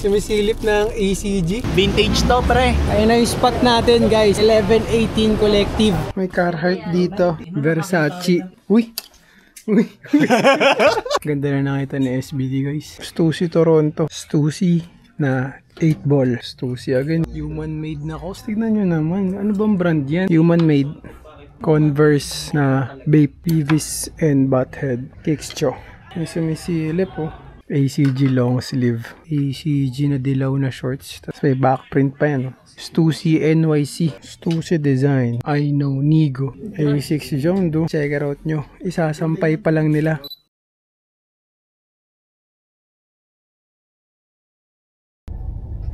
Sumisilip ng ACG. Vintage to, pre. Ayun na yung spot natin, guys. 1118 Collective. May Carhartt dito. Versace. Uy! Uy! Ganda na nakita ni SBD, guys. Stussy Toronto. Stussy na 8 ball. Stussy again. Human made na cost. Tignan nyo naman. Ano bang brand yan? Human made. Converse na Bape. Beavis and Butthead. Kixcho. May sumisilip, oh. ACG long sleeve. ACG na dilaw na shorts. Tapos may backprint pa yan. Stussy NYC. Stussy design. I know Nigo. A6 John do. Check it out nyo. Isasampay pa lang nila.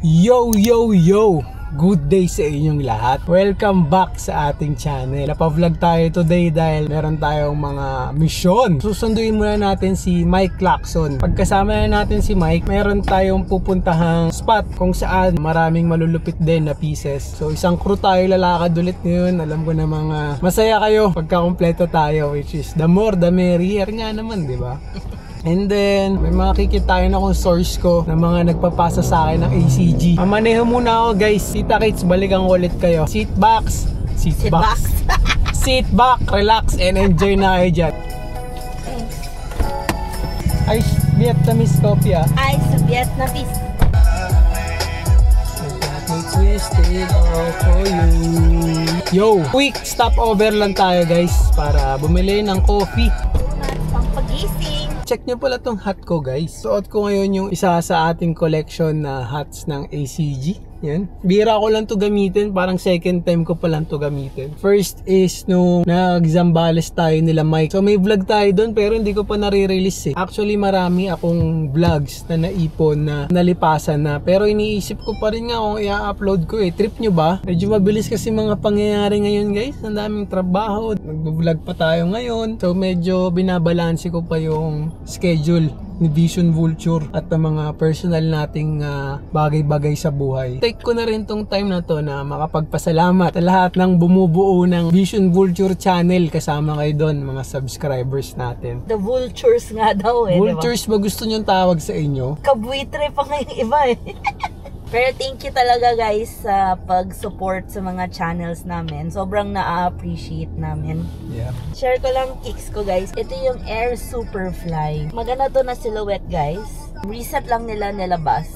Yo, yo, yo! Good day sa inyong lahat. Welcome back sa ating channel. Napavlog tayo today dahil meron tayong mga misyon. Susunduin muna natin si Mike Lacson. Pagkasama na natin si Mike, meron tayong pupuntahang spot kung saan maraming malulupit din na pieces. So isang crew tayo lalakad ulit ngayon. Alam ko na mga masaya kayo pagka kumpleto tayo, which is the more the merrier nga naman, di ba? And then, may makikita tayo na kung source ko na mga nagpapasa sa akin ng ACG. Mamaneho muna ako, guys. Tita Kits, balikan ko ulit kayo. Sit back, relax, and enjoy na kayo dyan. Ice Vietnamese coffee, ah. Ice Vietnamese. Twisted all for you. Yo, quick stopover lang tayo, guys, para bumili ng coffee. Pampagising. Check nyo pala tong hat ko, guys. Suot ko ngayon yung isa sa ating collection na hats ng ACG. Yan. Bira ko lang to gamitin. Parang second time ko pa lang to gamitin. First is nung nag-Zambales tayo nila Mike. So may vlog tayo doon pero hindi ko pa nare-release eh. Actually marami akong vlogs na naipon na nalipasan na. Pero iniisip ko pa rin nga kung i-upload ko eh. Trip nyo ba? Medyo mabilis kasi mga pangyayari ngayon, guys. Ang daming trabaho. Nag-vlog pa tayo ngayon. So medyo binabalanse ko pa yung schedule ni Vision Vulture at ang mga personal nating bagay-bagay sa buhay. Take ko na rin tong time na to na makapagpasalamat sa lahat ng bumubuo ng Vision Vulture channel. Kasama kayo doon, mga subscribers natin. The Vultures nga daw eh. Vultures ba gusto nyo tawag sa inyo? Kabuitre pa ngayong iba eh. Pero thank you talaga, guys, sa pag-support sa mga channels namin. Sobrang na-appreciate namin. Yeah. Share ko lang kicks ko, guys. Ito yung Air Superfly. Maganda to na silhouette, guys. Recent lang nila nilabas.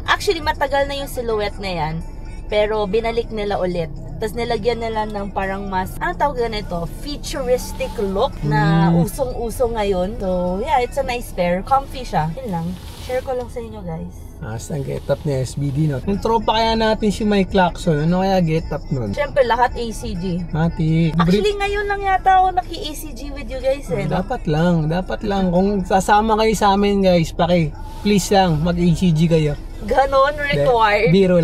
Actually, matagal na yung silhouette na yan. Pero binalik nila ulit. Tapos nilagyan nila ng parang mas, anong tawag ganito? Futuristic look na usong-uso ngayon. So, yeah, it's a nice pair. Comfy siya. Yun lang. Share ko lang sa inyo, guys. Ang get-up ni SBD, no? Kung tropa kaya natin si Mike Lacson, ano kaya get-up nun? Siyempre, lahat ACG. Mati. Actually, ngayon lang yata ako naki-ACG with you guys eh. Dapat lang. Kung sasama kayo sa amin, guys, please lang, mag-ACG kayo. Ganon, required. Biro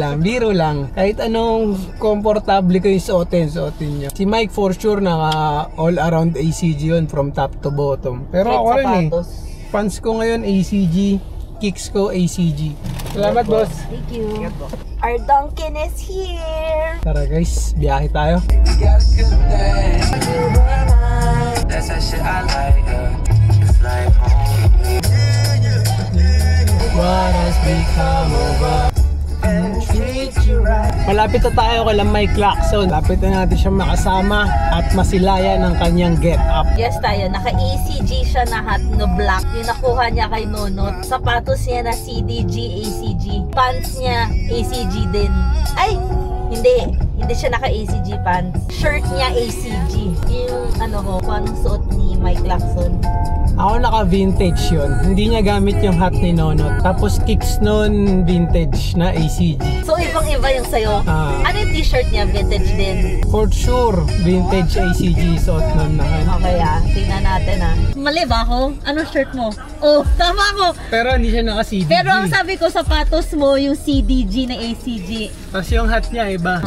lang. Kahit anong komportable kayo suotin nyo. Si Mike for sure naka all around ACG yun from top to bottom. Pero ako rin eh. Fans ko ngayon ACG. Kicks ko ACG. Salamat, boss. Thank you. Our Duncan is here. Tara, guys, biyahe tayo. What has become of us? Malapit na tayo kay Mike Lacson. Malapit na natin siya makasama at masilayan ng kanyang get-up. Yes tayo, naka-ACG siya na hat na black. Yung nakuha niya kay Nonot. Sapatos niya na CDG, ACG. Pants niya, ACG din. Ay, hindi siya naka-ACG pants. Shirt niya, ACG. Yung kung suot ni Mike Lacson. Ako naka-vintage yun. Hindi niya gamit yung hat ni Nonot. Tapos kicks nun vintage na ACG. So ibang-iba yung sayo. Ano yung t-shirt niya? Vintage din? For sure, vintage ACG suot nun na. Okay tingnan natin Mali ba ako? Anong shirt mo? Oh, tama ako! Pero hindi siya naka-CDG. Pero ang sabi ko, sapatos mo yung CDG na ACG. Tapos yung hat niya iba.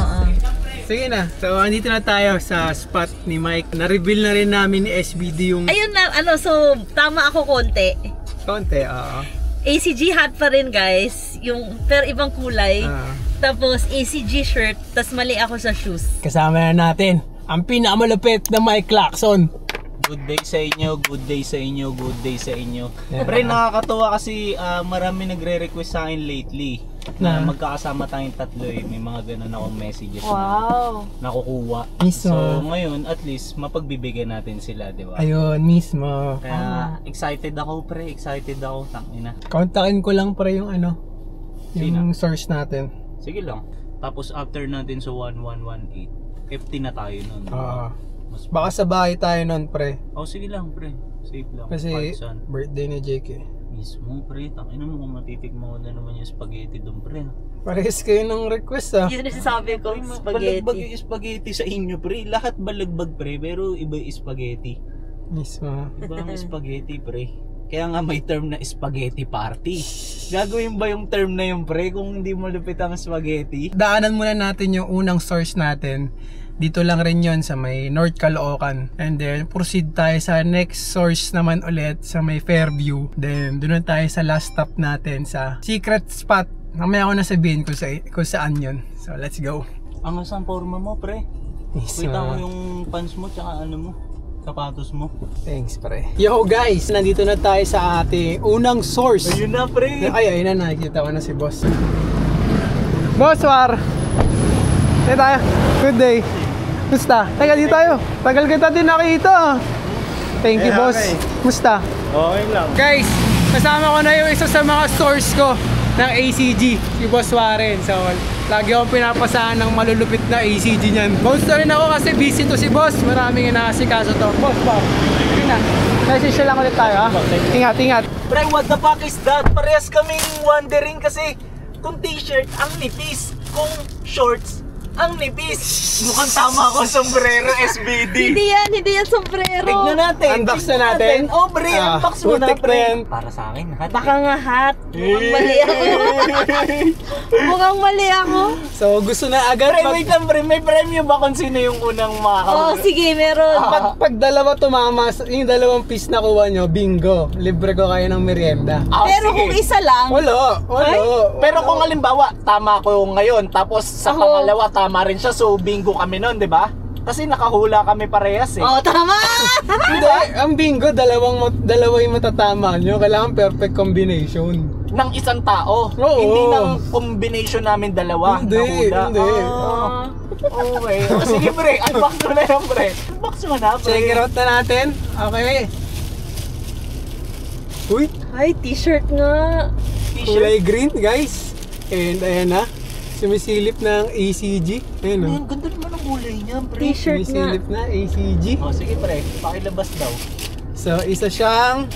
Sige na. So, andito na tayo sa spot ni Mike. Na-reveal na rin namin ni SBD yung... Ayun na, so, tama ako konti. Konti, oo. ACG hat pa rin, guys. Pero ibang kulay. Tapos, ACG shirt. Tapos, mali ako sa shoes. Kasama na natin ang pinakamalupit na Mike Lacson. Good day sa inyo, good day sa inyo, good day sa inyo. Pre, nakakatuwa kasi marami nagre-request sa akin lately na magkakasama tayong tatlo eh. May mga ganun akong messages na nakukuha. Mismo. So ngayon, at least mapagbibigyan natin sila, di ba? Ayun, mismo. Kaya excited ako pre, excited ako. Tangina. Kontakin ko lang pre yung ano, yung source natin. Sige lang. Tapos after natin sa 1118, FT na tayo nun. Baka sa bahay tayo nun pre. Oh, sige lang pre. Safe lang. Kasi Partisan. birthday ni Jake eh. Mismo pre, tangina mo kung matitikmo na naman yung spaghetti doon pre. Parehas kayo ng request Yun na sinasabi ko, Balagbag spaghetti. yung spaghetti sa inyo pre. Lahat balagbag pre, pero iba yung spaghetti. Mismo. Iba ang spaghetti pre. Kaya nga may term na spaghetti party. Gagawin ba yung term na yung pre kung hindi mo lupit ang spaghetti? Daanan muna natin yung unang source natin. Dito lang rin yon sa may North Caloocan. And then proceed tayo sa next source naman ulit sa may Fairview. Then doon tayo sa last stop natin sa secret spot. Mamaya ako nasabihin kung saan yun. So let's go. Ang asang forma mo pre. Kita mo yung pants mo tsaka ano mo, sapatos mo. Thanks pre. Yo guys, nandito na tayo sa ating unang source. Ayun na pre. Ayun na, nakikita ko na si boss. Boss War! Hey tayo, good day. Musta? Tagal dito tayo. Tagal kita din nakita. Thank you boss. Okay. Musta? Okay lang. Guys, kasama ko na yung isa sa mga source ko ng ACG, si Boss Warren. So, lagi akong pinapasahan ng malulupit na ACG niyan. Boss na rin ako kasi busy to si boss. Maraming inaasikaso to. Boss pa. Sige na. Message lang ulit tayo ha. Ingat, ingat. Pre, what the fuck is that? Parehas kaming wondering kasi kung t-shirt ang nipis, kung shorts ang nipis. Mukhang tama ako sombrero SBD. Hindi yan sombrero. Tignan natin. Unbox na natin. Oh, pre, unbox mo na, putik na pre. yan. Para sa akin, hat. Baka nga hat. Mukhang mali ako. Mukhang mali ako. So, gusto na agad Pre, wait lang, pre. May premyo ba kung sino yung unang Oh, sige, meron. pag dalawa tumama, yung dalawang piece na kuha nyo, bingo. Libre ko kayo ng merienda. Pero sige. kung isa lang, Wala. Pero kung halimbawa, tama ko ngayon, tapos sa Ako. pangalawa, tama rin siya, so bingo kami nun, di ba? Kasi nakahula kami parehas eh. oh, tama! Hindi, ang bingo, dalawa yung matatama nyo. Kailangan perfect combination. Ng isang tao. Oo. Hindi ng combination namin dalawa. Hindi, nahula. hindi. Okay. O, sige pre, unbox mo na yan pre. Unbox mo na pre. Check it out na natin. Okay. Uy, Ay, t-shirt nga. T-shirt. kulay green guys. And ayan na. Sumisilip ng ACG. Ayan o. Ang ganda naman ang kulay niya pre. T-shirt nga. Sumisilip na ACG. O sige pre, pakilabas daw. So, isa siyang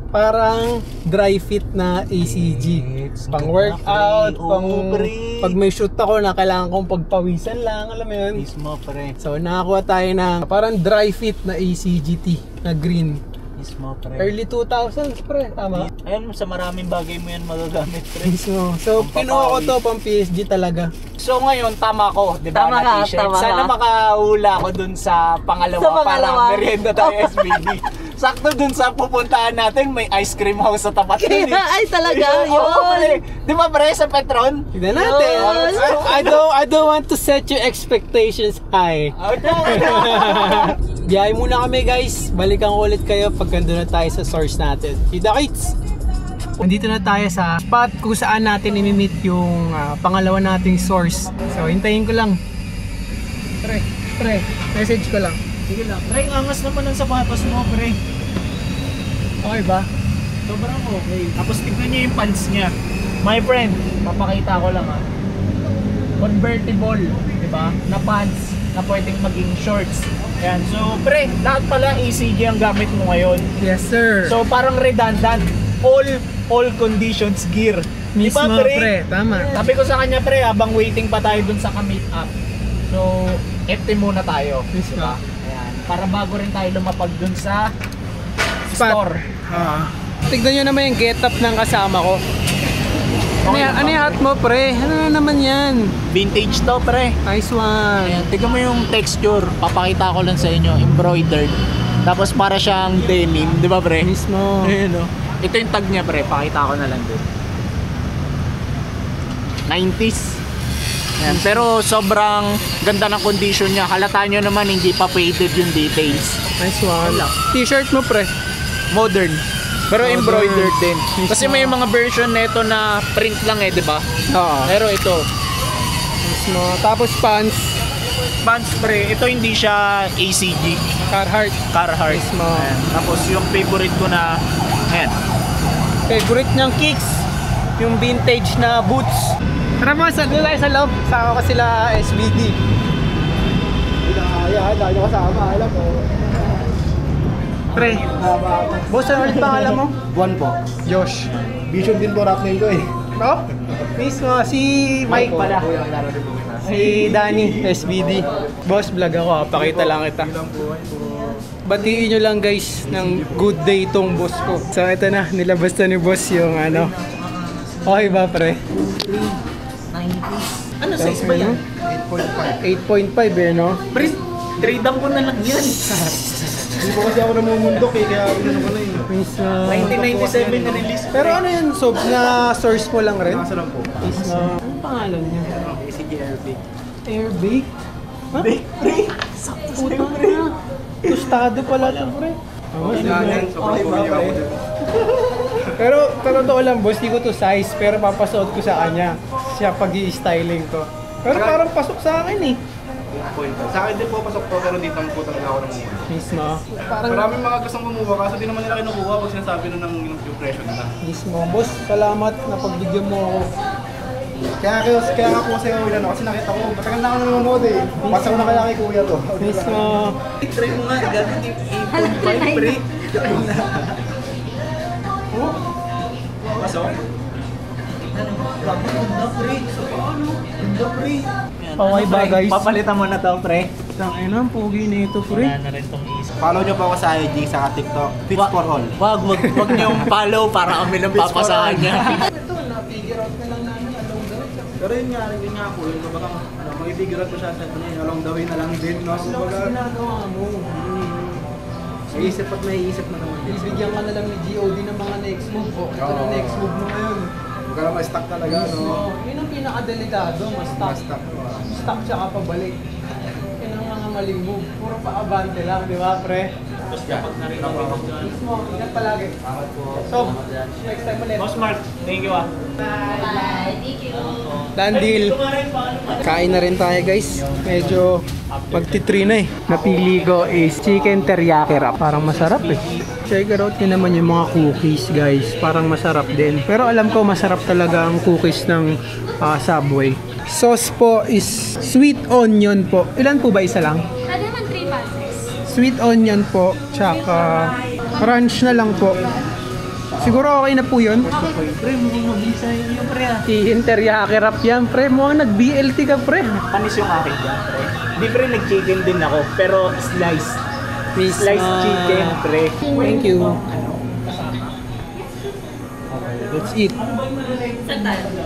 parang dry fit na ACG. It's Pang ganda, workout, pre. pang Oo, pre. pag may shoot ako na kailangan kong pagpawisan lang, alam mo yun. Mismo pre. So, nakakuha tayo ng parang dry fit na ACGT na green. Mismo pre. Early 2000s pre, tama? Ayan, sa maraming bagay mo yan magagamit pre. Mismo. So, kinuha ko to pang PSG talaga. So ngayon, tama ko, di ba, Tama na ka, t-shirt. tama Sana ka. makahula ko dun sa pangalawa, Sa pangalawa. para merienda tayo SBD. Sakto dun sa pupuntahan natin, may ice cream house sa tapat dun eh. Ay, talaga, Oo, pre. yun. Di ba pre, sa Petron? Tignan natin. Yun. I don't want to set your expectations high. Biyahe muna kami guys. Balikan ko ulit kayo pag nandun na tayo sa source natin. Kita-kits! Nandito na tayo sa spot kung saan natin i-meet yung pangalawa nating source. So, hintayin ko lang. Pre, message ko lang. Sige lang. Pre, angas naman ang sapatos mo, pre. Okay ba? Sobrang okay. Tapos tignan niyo yung pants niya. My friend, papakita ko lang ha. Convertible, di ba? Na pants na pwedeng maging shorts. Ayan. So, pre, lahat pala ACG ang gamit mo ngayon. Yes sir. So, parang redundant. All conditions gear. Di ba, mismo pre, tama. Sabi ko sa kanya, pre, habang waiting pa tayo dun sa ka-meet up. So, FT muna tayo. Mismo. Diba? Ayan. Para bago rin tayo lumapag dun sa Spot. store. Tignan nyo naman yung get up ng kasama ko. Ano yung hat mo pre? Ano na naman yan? Vintage to, pre. Nice one. Ayan, tignan mo yung texture. Papakita ko lang sa inyo. Embroidered. Tapos para siyang denim. Di ba, pre? Mismo. Ayan, o. Ito yung tag niya, pre. Pakita ko na lang din. 90s. Ayan. Pero sobrang ganda ng condition niya. Halata nyo naman hindi pa faded yung details. Nice one. T-shirt mo pre. Modern. Pero Modern. embroidered din. Kasi may mga version nito na print lang di ba? Oo. Pero ito, Nice mo. Tapos pants. pants pre, ito hindi siya ACG. Carhartt. Carhartt. Nice mo. Ayan. Tapos yung favorite ko na, ayan. Favorite niyang kicks. Yung vintage na boots. Tara mga, doon tayo sa loob. Saka ko sila SBD. Dahil nyo kasama, alam ko. Pre. Boss, ano ulit pangalan mo? Buwan po. Josh. Vision din po rap name ko eh. Oh? Mismo, si Mike pala. Si Danny, SBD. Boss, vlog ako. Pakita lang kita. Batiin nyo lang guys ng good day tong boss ko. So ito na, nilabas na ni boss yung ano. Okay ba pre? 90. Ano size ba yan? 8.5. 8.5 eh no? Pre, trade ko na lang yan. Hindi po kasi ako namumundok eh, kaya ano ko na eh. Mismo. 1997 na release. Pero ano yun, sob na source mo lang rin? Nasa lang po. Mismo. Anong pangalan niya? ACG Airbag. Airbake? Ha? Bake, pre. Sakto sa'yo, Puta pre. na. Tostado pala ito pre. Pero totoo lang boss, di ko to size pero papasuot ko sa kanya. Siya pag-i-styling ko. Pero parang pasok sa akin eh. 8.5. Sa akin din po pasok po, pero dito po talaga ako namuha. Mismo. Parang Maraming mga gustong kumuha, kaso di naman nila kinukuha pag sinasabi na ng yung presyo nila. mismo. Boss, salamat na pagbigyan mo ako. Kaya nga po sa'yo yun, kasi nakita ko, matagal na ako nanonood eh. Pasa ko na kaya kay kuya to. Mismo. Try mo nga, gamit yung 8.5, pre. Pasok? Ganda, pre. Sa paano? Ganda, pre. Okay ba guys? Papalitan mo na to, pre. Tangina, ang pogi na ito pre. Wala na rin tong isip. Follow nyo po ako sa IG, sa TikTok, Fits for All. Wag niyo follow para kami lang papasahan niya. Ito, na-figure out na lang namin along the way. Pero yun nga po, yung kumbaga, mag-figure out ko siya sa along the way na lang din, no? Ano Kumbaga, ginagawa mo? iisip at may iisip na naman din. Bibigyan ka na lang ni GOD ng mga next move. Oh, ito na Oo. next move mo ngayon. Huwag ka na ma-stuck talaga, no? So, yun ang pinakadelikado, mas-stuck. Ma-stuck. Stuck siya ka pabalik. Yan ang mga maling move. Puro pa-abante lang, di ba pre? Tapos kapag narinig ko dyan. Mismo, ingat palagi. So, next time ulit. Boss Mark, thank you ah. Done deal. Kain na rin tayo guys. Medyo magti-3 na eh. Napili ko is chicken teriyaki wrap. Parang masarap eh. Check it out nyo naman yung mga cookies guys. Parang masarap din. Pero alam ko masarap talaga ang cookies ng Subway. Sauce po is sweet onion po. Ilan po ba? Isa lang? Ano naman 3 passes? Sweet onion po. Tsaka crunch na lang po. Siguro okay na po yun. Pre, mukhang mabisa yun yung pre ah. Chicken teriyaki wrap yan pre. Mukhang nag-BLT ka pre. Panis yung akin dyan, pre. Di pre, nag-chicken din ako, pero slice. Sliced chicken, pre. Thank you. Okay, let's eat.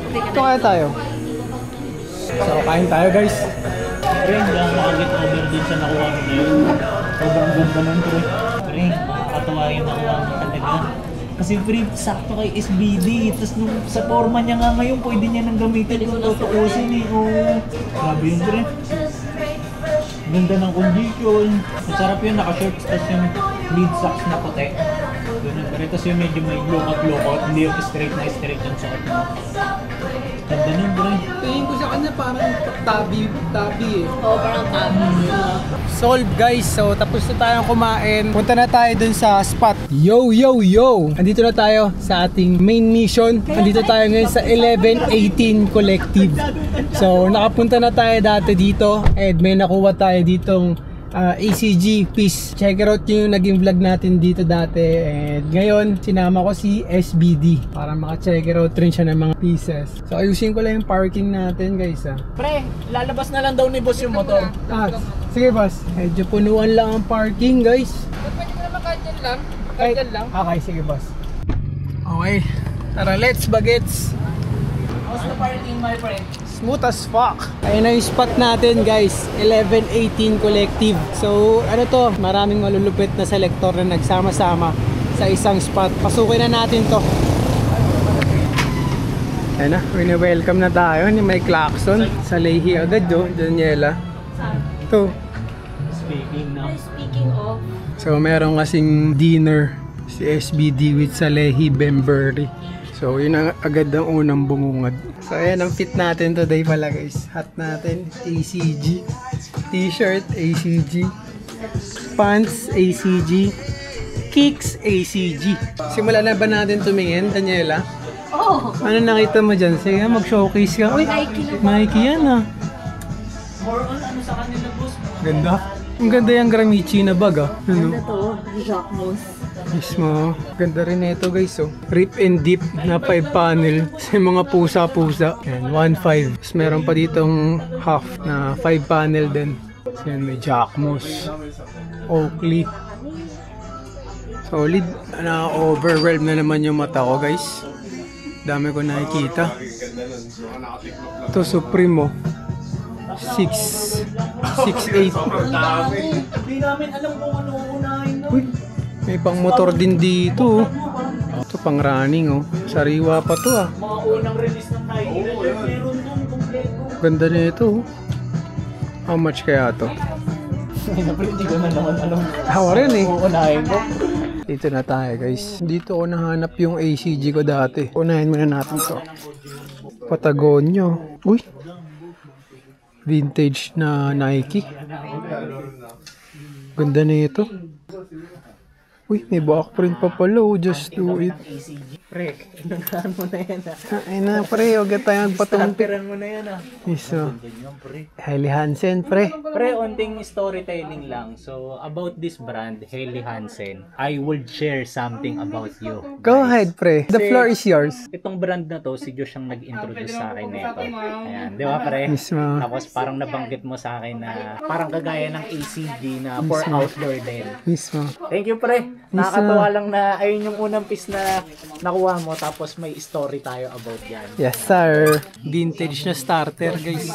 Ito kaya tayo. So, kain tayo guys. Pre, hindi ako makagit over din sa nakuha mo na yun. Sobrang ganda nun, pre. Pre, makakatawa yung nakuha mo talaga. Kasi pre, sakto kay SBD. Tapos nung sa forma niya nga ngayon, pwede niya nang gamitin kung tutuusin eh. Oo. Grabe yun, pre. Ganda ng condition. Masarap yun, naka-shorts. Tapos yung mid socks na puti. Ganun, pre. Tapos yung medyo may lookout. Hindi yung straight yung suot mo. Ganda nun, pre. Tingin ko sa kanya parang tabi eh. Oo, parang tabi. Solve guys, so tapos na tayong kumain. Punta na tayo dun sa spot. Yo, yo, yo! Andito na tayo sa ating main mission. Andito tayo ngayon sa 1118 Collective. So nakapunta na tayo dati dito and may nakuha tayo ditong ACG piece. Check it out yung naging vlog natin dito dati. And ngayon, sinama ko si SBD para maka-check it out rin siya ng mga pieces. So ayusin ko lang yung parking natin guys Pre, lalabas na lang daw ni boss yung motor. Sige boss, medyo punuan lang ang parking guys. Pwede mo naman kahit dyan lang. Okay, sige boss. Okay, tara let's bagets. How's the parking, my friend? Smooth as fuck. Ayun na yung spot natin guys, 1118 Collective. So ano to, maraming malulupit na selector na nagsama-sama sa isang spot. Pasukin na natin to. Ayan na, wini-welcome na tayo ni may klaxon. Sa Lehi agad do, Daniela. Ito. Speaking of, So meron kasing dinner si SBD with sa Lehi Bembury. So yun ang agad ang unang bumungad. So ayan ang fit natin today pala guys. Hat natin, ACG. T-shirt, ACG. Pants, ACG. Kicks, ACG. Simulan na ba natin tumingin, Daniela? oh, Ano nakita mo dyan? Sige, mag-showcase ka. Uy, Nike yan ah. More on ano sa kanila, boss? Ganda. Ang ganda yung Gramici na bag ah. Ano? ano to? Jacquemus. Mismo. Ganda rin ito guys oh. Rip and deep na 5 panel sa mga pusa-pusa. Yan, 1.5. Tapos meron pa ditong half na 5 panel din. Yan, may Jacquemus. Oakley. Solid. Na-overwhelm na naman yung mata ko guys. Dami ko nakikita. Ito Supremo. 6'8". Hindi namin alam kung ano uunahin na. Uy, may pang motor din dito. Ito pang running oh. Sariwa pa to ah. Mga unang release ng Nike. Meron dun kompleto. Ganda nito oh. How much kaya to? Hindi ko na naman alam. Ako rin eh. Uunahin ko. Dito na tayo guys. Dito ko nahanap yung ACG ko dati. Unahin muna natin to. Patagonio. Uy. Vintage na Nike. Ganda nito. Uy, may backprint pa pala oh. Just do it. Pre, inagahan mo na yan ah. Ay na pre, huwag tayo magpatumpik. Starteran mo na yan ah. Iso. Ganyan pre. Hailey Hansen pre. Pre, onting storytelling lang. So, about this brand, Hailey Hansen, I would share something about you. Go ahead pre. The floor is yours. Itong brand na to, si Josh ang nag-introduce sa akin nito. Ayan, di ba pre? Mismo. Tapos parang nabanggit mo sa akin na parang kagaya ng ACG na for outdoor din. Mismo. Thank you pre. Nakakatawa lang na ayun yung unang piece na nakuha mo tapos may story tayo about yan. Yes sir. Vintage na starter guys.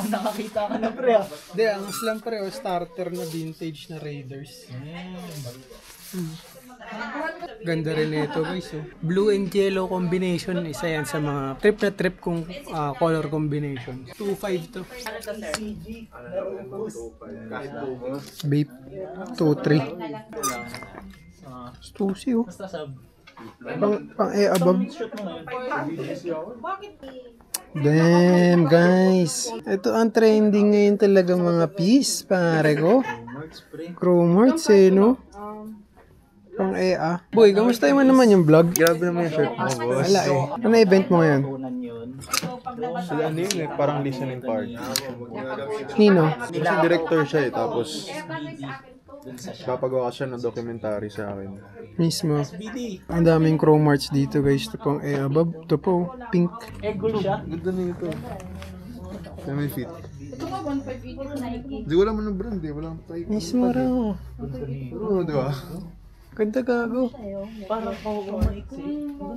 Nakakita ka na pre ah. Hindi, ang slam pre o starter na vintage na Raiders. Ganda rin ito guys oh. Blue and yellow combination. Isa yan sa mga trip na trip kung color combination. 2.5 to. Vape 2.3. Stussy oh. Basta sab. Pang above. Damn guys. Ito ang trending ngayon talaga mga piece pare ko. Chromarts eh no. Pang EA. Boy, kamusta mo naman yung vlog? Grabe naman yung shirt mo, boss. Wala eh. Ano event mo ngayon? Sila ano yun eh, parang listening party. Nino? Kasi director siya eh, tapos papagawa siya ng documentary sa akin. Mismo. Ang daming Chromarts dito guys. Ito pang EA Bob. Ito po. Pink. Egol siya. Ganda na ito. Kaya may fit. Ito ka 1.5 Nike. Di wala man ng brand eh, walang type. Mismo raw. Oo, di ba? Ganda gago. Parang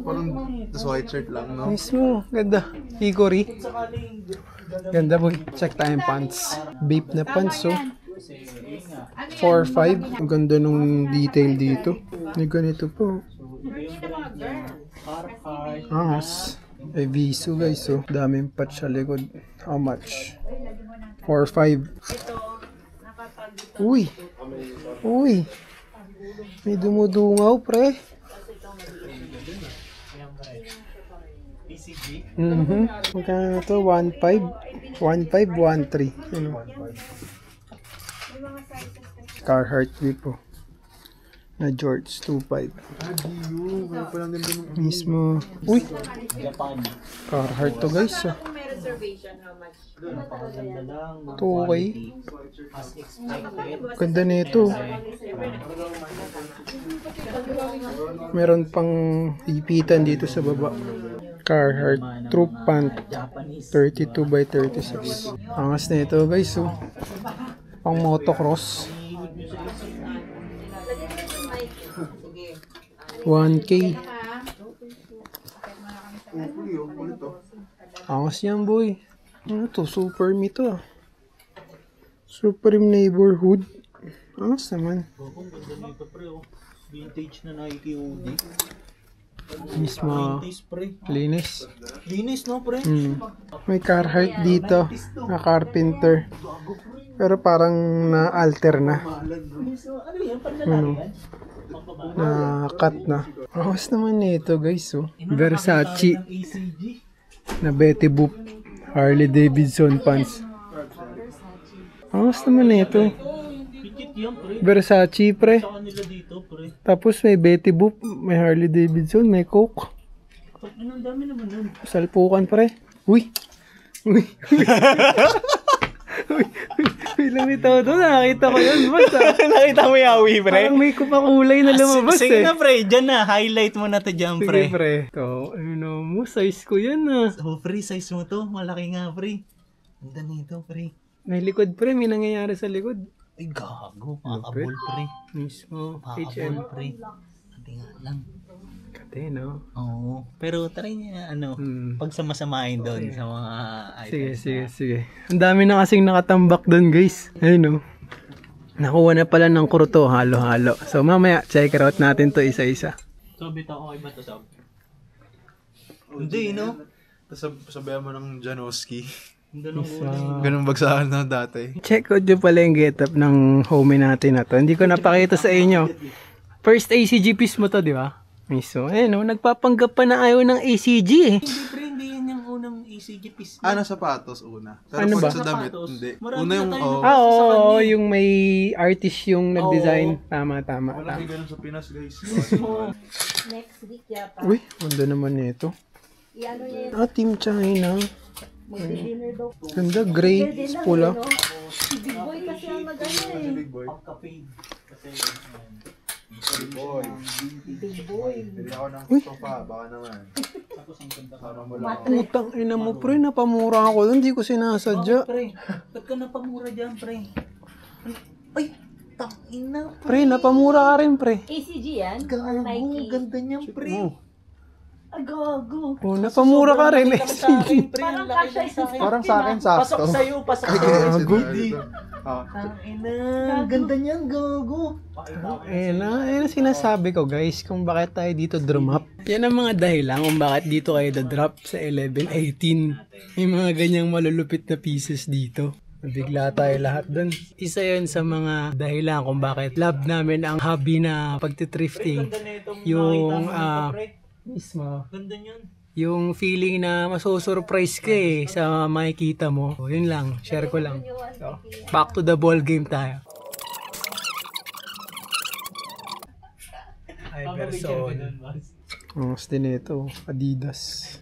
Parang tas white shirt lang, no? Mismo. Ganda. Hickory. Ganda boy. Check tayo yung pants. Vape na pants oh. 4.5. Ang ganda nung detail dito. May ganito po. Angas. May viso guys oh. Daming patch sa likod. How much? 4.5. Uy. Uy. May dumudungaw pre. Magkano na to? 1.5? 1.5, 1.3. Ano? Carhartt po. Na George 2.5. Mismo. Uy! Carhartt to guys. Ah. 2K. Ganda nito. Meron pang ipitan dito sa baba. Carhartt Troop Pant 32 by 36. Angas na ito guys. Oh. Pang motocross. 1K. Angas yan boy. Ano to? Super me to ah. Supreme Neighborhood. Angas naman. Vintage na Nike hoodie. Mismo linis. Linis, no, pre? May Carhartt dito na carpenter. Pero parang na-alter na. Na-cut na. Awas naman nito guys. Oh. Versace na Betty Boop. Harley Davidson pants. Awas naman nito. Versace pre. Tapos may Betty Boop, may Harley Davidson, may Coke. Ang dami naman nun. Salpukan pre. Uy! Uy! May lumitaw doon. Nakakita ko yun. Boss, Nakita mo yawi, pre? parang may kupakulay na lumabas Sige eh. na, pre. Diyan na. Highlight mo na to dyan, Sige pre. pre. Ito, ano mo, size ko yan ah. Oh, pre, size mo to. Malaki nga, pre. Ang dami ito, pre. May likod pre, may nangyayari sa likod. Ay, gago. Pakabol, pre. Mismo, Pakabol, HM. pre. Ate nga lang. Kate, no? Oo. Pero try niya, pag samasamahin doon sa mga Sige, items. sige, sige. Ang dami na kasing nakatambak doon guys. Ayun oh. Nakuha na pala ng kruto, halo-halo. So mamaya, check out natin to isa-isa. Sob, ito okay ba to, Sob? Hindi, no? Tapos sabihan mo ng Janoski. Ganun ulo. Ganun bagsakan na dati. Check out nyo pala yung getup ng homie natin na to. Hindi ko napakita sa inyo. First ACG piece mo to, di ba? Miso, eh no, nagpapanggap pa na ayaw ng ACG eh. Hindi, pre, hindi yan yung unang ECG piece. Ano sapatos una? Pero Ano pag ba? sa damit, Sapatos. hindi. Marami Una yung, na tayo Ah, oo, Sa kanya eh. yung may artist yung nag-design. Tama, tama, Wala tama. kayo ganun sa Pinas, guys. Next week yata. Uy, ganda naman nito. Iano niya yung Ah, Team China. dinner daw. Ganda, gray, pula. Si Big Boy kasi ang mag-ano eh. Big boy. Pagka-paid. Kasi, Big boy. Big Boy. Bili ako ng sofa, baka naman. Para mo lang. Putang ina mo, pre, napamura ako doon. Hindi ko sinasadya. pre, ba't ka napamura dyan, pre? Ay, tangina, Pre, napamura ka rin, pre. ACG yan? gago, Nike. ganda niyan, pre. Ah, gago. Oh, napamura ka rin. Sa akin, pre, Parang ang laki kasha lang sa akin. Parang sa akin, Pasok sakto. sa'yo, pasok Ay, sa'yo. gago. Tangina, ganda niyan, gago. Eh na sinasabi ko guys kung bakit tayo dito drop. Yan ang mga dahilan kung bakit dito kayo drop sa 11-18. May mga ganyang malulupit na pieces dito. Nabigla tayo lahat dun. Isa yun sa mga dahilan kung bakit love namin ang hobby na pagtitrifting. Ganda na itong Yung, nakita mo dito, pre. mismo. Ganda niyan. Yung feeling na masusurprise ka eh sa makikita mo. O, yun lang, share ko lang. So, back to the ball game tayo. Iverson. Ang gusto nito, Adidas.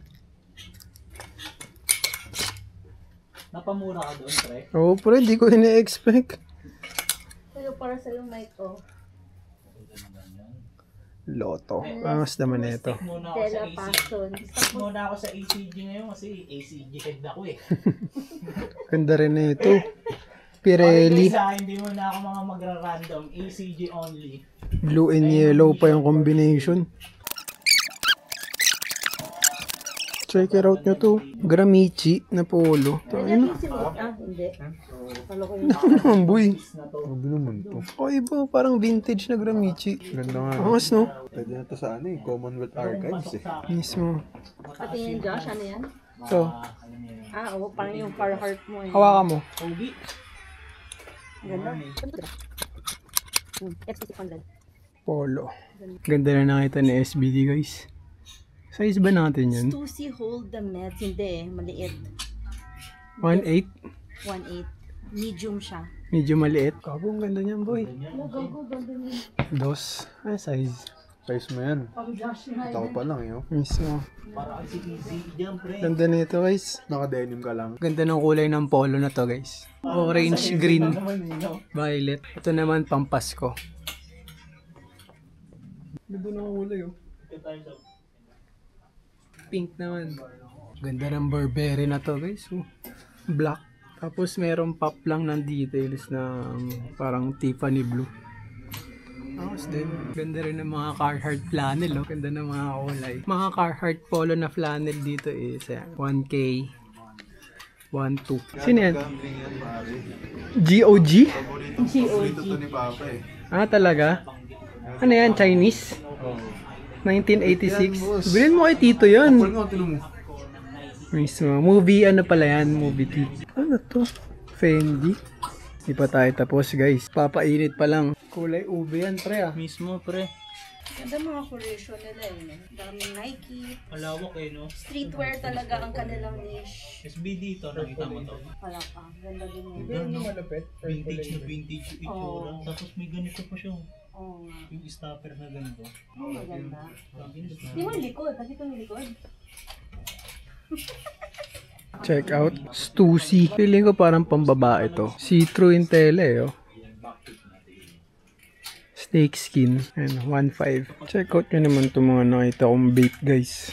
Napamura ka doon, pre. Oo, pero hindi ko ina-expect. Pero para sa yung mic ko. Lotto. Ang gusto naman nito. Stick muna ako sa Stella ACG. Passion. Stick muna ako sa ACG ngayon kasi ACG head ako eh. Ganda rin na ito. Pirelli. Sa hindi mo na ako mga magra-random. ACG only. Blue and yellow pa yung combination. Check it out nyo to. Gramici na polo. Pwede natin sinuot. Ah, hindi. Kalo ko yun. Ang boy. Sabi naman to. Oh, iba. Parang vintage na Gramici. Ganda nga. Angas, no? Pwede na to sa ano eh, Commonwealth Archives eh. Mismo. Pati yung Josh, ano yan? So, Ah, oo, parang yung Carhartt mo eh. hawakan mo. Obi. Ganda. Exclusive 100. Polo. Ganda na nakita ni SBD, guys. Size ba natin yan? Stussy hold the meds. Hindi eh, maliit. 1.8? 1.8. Medium siya. Medyo maliit. Kapo, ang ganda niyan, boy. Oh, gago, ganda niya. Dos. Ah, size. Size mo yan. Pang Josh na. Ito ko pa lang yun. Mismo. Para kasi easy dyan, pre. Ganda nito, guys. Naka-denim ka lang. Ganda ng kulay ng polo na to, guys. Orange, green, violet. Ito naman, pang Pasko. Ganda ng kulay, oh. Pink naman. Ganda ng Burberry na to, guys. Oh. Black. Tapos merong pop lang ng details na parang Tiffany blue. Tapos din, ganda rin ng mga Carhartt flannel, oh. Ganda ng mga kulay. Mga Carhartt polo na flannel dito is 1K. 1.2. Sino yan? GOG? Paborito to ni Papa eh. Ah, talaga? Ano yan? Chinese? 1986. Bilhin mo kay Tito yan. Kapal nga, tinan mo. Mismo. Movie, ano pala yan? Movie tip. Ano to? Fendi. Di pa tayo tapos, guys. Papainit pa lang. Kulay ube yan, pre ah. Mismo, pre. Ganda mga collection nila eh. Daming Nike. Malawak eh, no? Streetwear talaga ang kanilang niche. SB dito, nakita mo to. Wala pa. Ganda din yun. Yung malapit. Vintage na vintage yung itsura. Oo. Tapos may ganito pa siya. Oo nga. Yung stopper na ganito. Oh, maganda. Tapos Di mo yung likod. Nakita mo yung likod? Check out. Stussy. Feeling ko parang pambabae to. See-through in tele, oh. Snake skin. And 1.5. Check out nyo naman itong mga nakita kong vape, guys.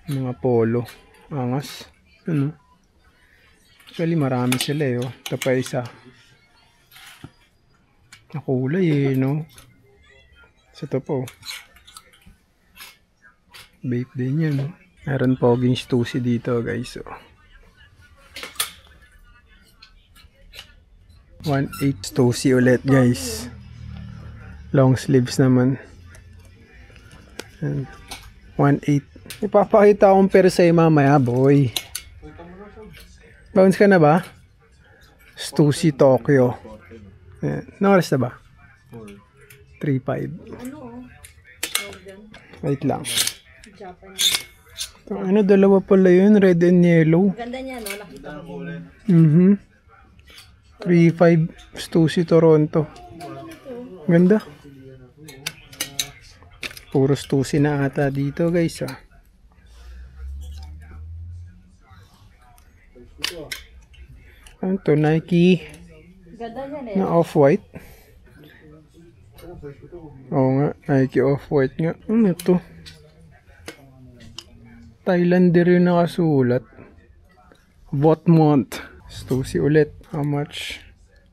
Mga polo. Angas. Ano? Actually, marami sila, eh, oh. Ito pa isa. Nakulay, eh, no? So, ito po. Vape din yan, no? Meron poging Stussy dito, guys. So. 1.8 Stussy ulit, guys. Long sleeves naman. 1.8. Ipapakita akong pero sa'yo mamaya, boy. Bounce ka na ba? Stussy Tokyo. Ayan. No oras na ba? 3.5. Wait lang. Ano, dalawa pala yun, red and yellow. Ganda niya, no? Nakita ko. 3.5 Stussy Toronto. Ganda. Puro Stussy na ata dito, guys, ah. Ano to, Nike Ganda niya, na off-white. Oo nga, Nike off-white nga. Ano to? Thailander yung nakasulat. Votmont. Stussy ulit. How much?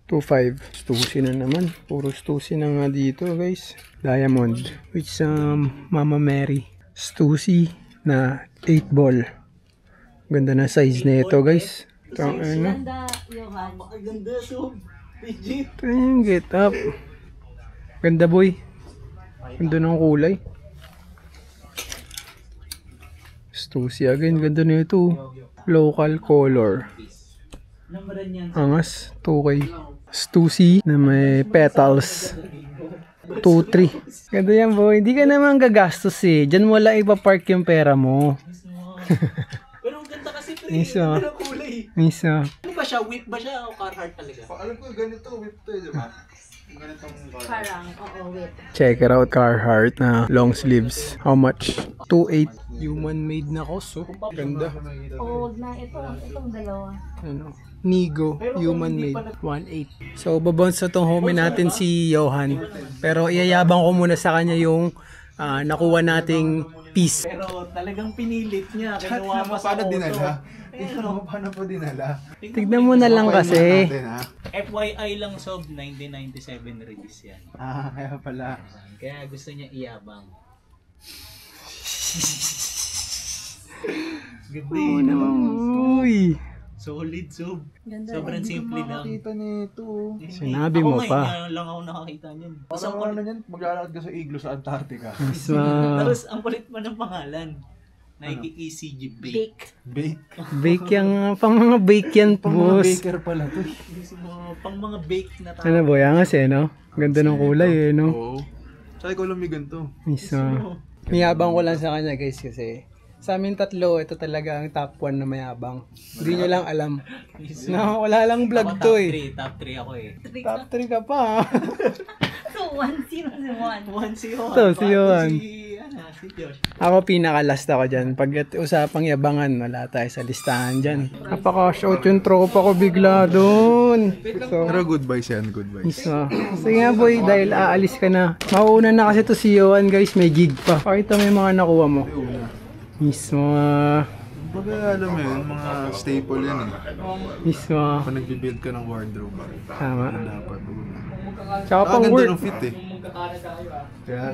2.5. Stussy na naman. Puro Stussy na nga dito, guys. Diamond. Which Mama Mary. Stussy na 8 ball. Ganda na size na ito, guys. Ito, ano? Ganda, Johan. Ganda, so. Legit. Ito yung get up. Ganda, boy. Ganda ng kulay. Stussy again. Ganda na ito. Local color. Angas. 2K. Stussy na may petals. 2-3. Ganda yan, boy. Hindi ka naman gagastos eh. Diyan mo lang ipapark yung pera mo. Pero ang ganda kasi, pre. Miso. Ganda ng kulay. Miso. Ano ba siya? Whip ba siya o Carhartt talaga? Alam ko, ganito, whip to, di ba? Ganitong Parang, oo, wait. Check it out, Carhartt na long sleeves. How much? 2.8. Human made na koso. Ganda. Oo, wag na. Itong dalawa. Ano? Nigo, human made, 1.8. So, babounce na tong homie natin si Johan. Pero iyayabang ko muna sa kanya yung nakuha nating piece. Pero talagang pinilit niya. Kinuha pa sa paano auto. dinala? Paano po dinala? Tignan mo na lang kasi. FYI lang, Sob, 1997 release yan. Kaya pala. Kaya gusto niya iyabang. Ganda Oo naman, uy. Solid, Sob. Ganda. Sobrang simple lang. Nakakita nito. Sinabi mo ako pa. Ngayon lang ako nakakita niyan. Tapos Tapos ang ano kulit, yan, maglalakad ka sa igloo sa Antarctica. tapos ang kulit pa ng pangalan. Nike ECG Bake. Bake. Bake. Bake yung, pang mga bake yan, Pang mga boss. baker pala to. Pang mga bake na tao. Ano boy, angas eh, no? Ganda ng kulay eh, no? Oo. Sabi ko lang may ganito. Miso. Mayabang ko lang sa kanya, guys, kasi sa amin tatlo, ito talaga ang top 1 na mayabang. Hindi nyo lang alam. No, wala lang vlog to eh. Top 3 ako eh. Top 3 ka pa. So, 1-0 si Juan. One si Johan. Ito, si Johan. Si Josh. Ako pinaka-last ako dyan. Pag usapang yabangan, wala tayo sa listahan dyan. Napaka-shout yung tropa ko bigla doon. So, Pero good vibes yan, good vibes. so, sige nga boy, dahil aalis ka na. Mauuna na kasi to si Johan, guys. May gig pa. Pakita mo yung mga nakuha mo. Mismo. Baga alam mo yun, mga staple yan eh. Mismo. Pag nagbibuild ka ng wardrobe, Tama. dapat una. Tsaka pang Ganda work. ng fit eh. Kaya,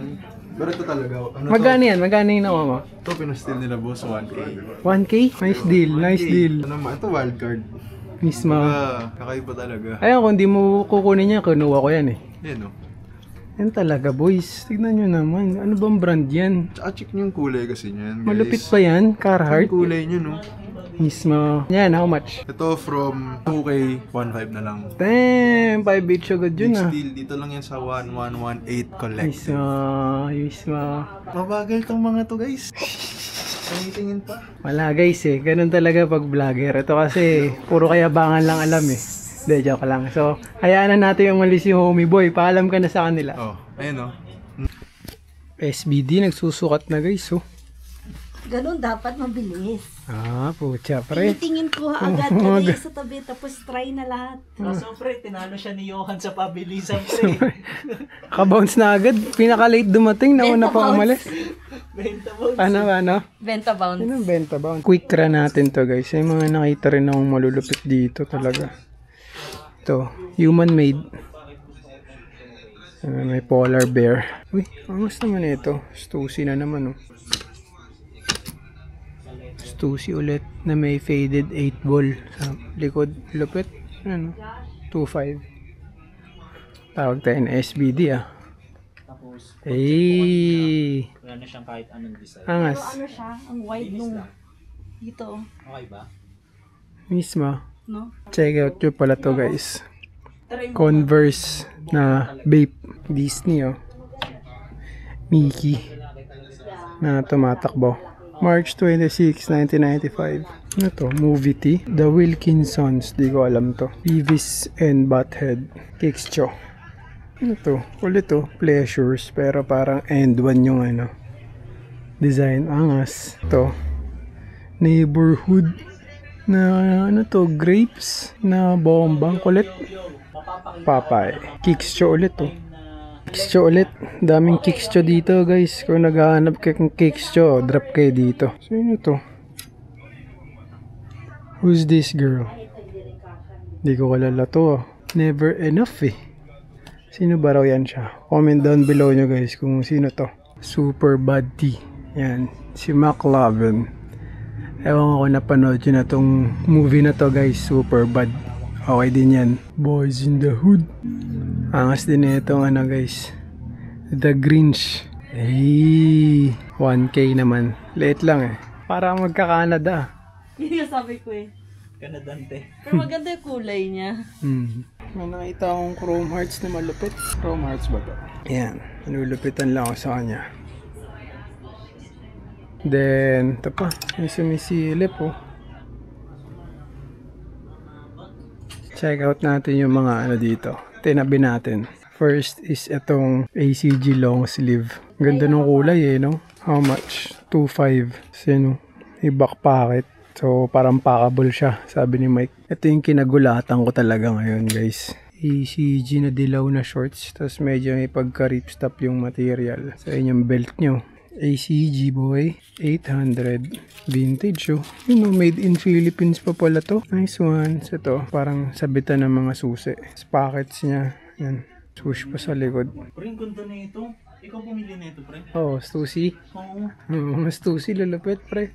pero ito talaga. Ano Magkano yan? Magkano yung nakuha mo? Ito pinastil nila boss, 1K. 1K? Nice deal. Nice deal. Ano ma, ito wildcard. Mismo. Kakaiba talaga. Ayun, kung di mo kukunin yan, kinuha ko yan eh. Yan o. Yan talaga boys. Tignan nyo naman. Ano bang brand yan? Tsaka check nyo yung kulay kasi niyan, guys. Malupit pa yan? Carhartt? Yung kulay nyo, no? Mismo. Yan, how much? Ito from 2K, 1.5 na lang. Damn! 5.8 agad yun Big ah. steal, dito lang yan sa 1118 collective. Mismo. Mabagal tong mga to, guys. Tingin pa. Wala guys eh. Ganun talaga pag vlogger. Ito kasi puro kayabangan lang alam eh. Hindi, joke lang. So, hayaan na natin yung malis yung homie boy. Paalam ka na sa kanila. Oh, ayun oh. SBD nagsusukat na guys oh. Ganun dapat mabilis. Ah, pucha pre. Tingin ko agad kanina sa tabi tapos try na lahat. Kaso pre, tinalo siya ni Johan sa pabilisan pre. Naka-bounce na agad. Pinaka-late dumating. Nauna pa umalis. Benta bounce. Ano? Benta bounce. Ano benta bounce? Quick run natin to guys. May mga nakita rin akong malulupit dito talaga. Ito, human made. May polar bear. Uy, angas naman ito. Stussy na naman oh. Stussy ulit na may faded 8 ball sa likod. Lupit. Ano? 2.5. Tawag tayo na SBD ah. Tapos, Hey! wala na siyang kahit anong design. Angas. Ano siya? Ang wide nung dito. Okay ba? Mismo. No? Check out nyo pala to guys. Converse na vape. Disney oh. Mickey. Na tumatakbo. March 26, 1995. Ano to? Movie T. The Wilkinsons. Di ko alam to. Beavis and Butthead. Kixcho. Ano to? Ulit to. Pleasures. Pero parang end one yung ano. Design. Angas. To. Neighborhood. Na ano to? Grapes. Na bombang. Kulit. Papay. Kixcho ulit to. Kixcho ulit. Daming Kixcho dito guys. Kung naghahanap kayo ng Kixcho, drop kayo dito. Sino to? Who's this girl? Hindi ko kalala to. Never enough eh. Sino ba raw yan siya? Comment down below nyo guys kung sino to. Super Bad T. Yan. Si McLovin. Ewan ko napanood yun na tong movie na to guys. Super Bad. Okay din yan. Boys in the Hood. Angas din itong ano guys. The Grinch. Hey, 1K naman. Late lang eh. Para magka-Canada. Yun yung sabi ko eh. Kanadante. Pero maganda yung kulay niya. May nakita akong Chrome Hearts na malupit. Chrome Hearts ba to? Ayan. Nalulupitan lang ako sa kanya. Then, ito pa. May sumisilip oh. Check out natin yung mga ano dito. Tinabi natin. First is itong ACG long sleeve. Ganda ng kulay eh, no? How much? 2.5. Sino? May back pocket. So, parang packable siya, sabi ni Mike. Ito yung kinagulatan ko talaga ngayon, guys. ACG na dilaw na shorts. Tapos medyo may pagka-ripstop yung material sa inyong belt nyo. ACG boy, 800 vintage oh. You know, made in Philippines pa pala to. Nice ones. Ito, parang sabitan ng mga susi. Pockets niya, yan. Swoosh pa sa likod. Pre, ang ganda na ito. Ikaw pumili na ito, pre. Oh, Stussy. Oo. Mga Stussy, lalapit pre.